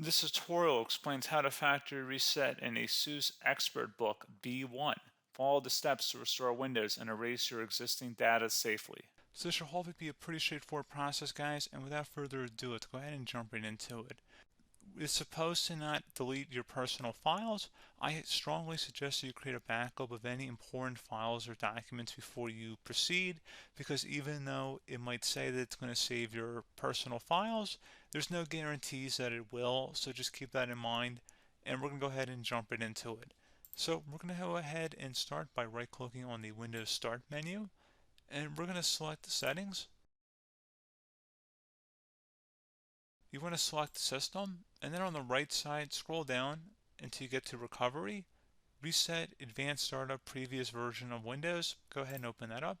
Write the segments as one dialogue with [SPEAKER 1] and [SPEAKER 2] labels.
[SPEAKER 1] This tutorial explains how to factory reset an ASUS ExpertBook B1. Follow the steps to restore Windows and erase your existing data safely. So this should hopefully be a pretty straightforward process, guys, and without further ado, let's go ahead and jump right into it. It's supposed to not delete your personal files. I strongly suggest that you create a backup of any important files or documents before you proceed, because even though it might say that it's going to save your personal files, there's no guarantees that it will, so just keep that in mind, and we're going to go ahead and jump right into it. So we're going to go ahead and start by right-clicking on the Windows Start menu, and we're going to select the settings. You want to select System, and then on the right side, scroll down until you get to Recovery. Reset Advanced Startup Previous Version of Windows. Go ahead and open that up.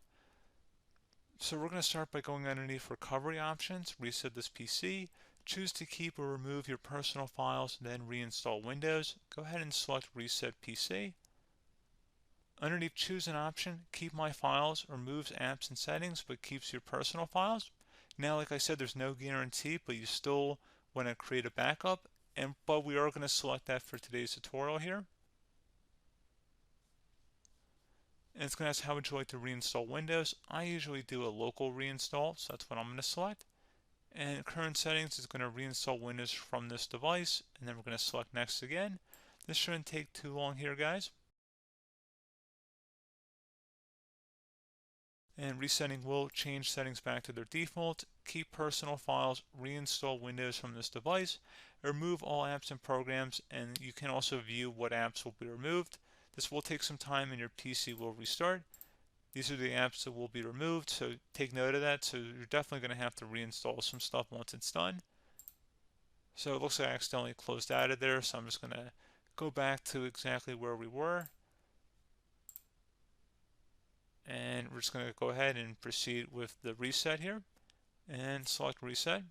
[SPEAKER 1] So we're going to start by going underneath Recovery Options, reset this PC. Choose to keep or remove your personal files, then reinstall Windows. Go ahead and select Reset PC. Underneath Choose an option, Keep My Files removes apps and settings but keeps your personal files. Now, like I said, there's no guarantee, but you still want to create a backup, but we are going to select that for today's tutorial here. And it's going to ask how would you like to reinstall Windows. I usually do a local reinstall, so that's what I'm going to select. And current settings is going to reinstall Windows from this device, and then we're going to select next again. This shouldn't take too long here, guys. And resetting will change settings back to their default, keep personal files, reinstall Windows from this device, remove all apps and programs, and you can also view what apps will be removed. This will take some time and your PC will restart. These are the apps that will be removed, so take note of that. So you're definitely going to have to reinstall some stuff once it's done. So it looks like I accidentally closed out of there, so I'm just going to go back to exactly where we were. And we're just going to go ahead and proceed with the reset here and select reset.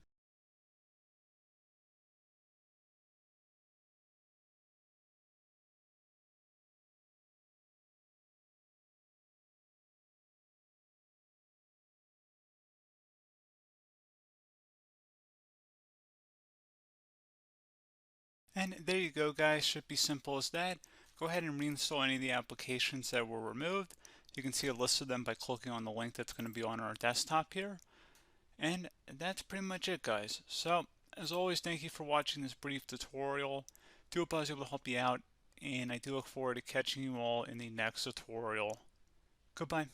[SPEAKER 1] And there you go, guys. Should be simple as that. Go ahead and reinstall any of the applications that were removed. You can see a list of them by clicking on the link that's going to be on our desktop here. And that's pretty much it, guys. So, as always, thank you for watching this brief tutorial. Do hope I was able to help you out, and I do look forward to catching you all in the next tutorial. Goodbye.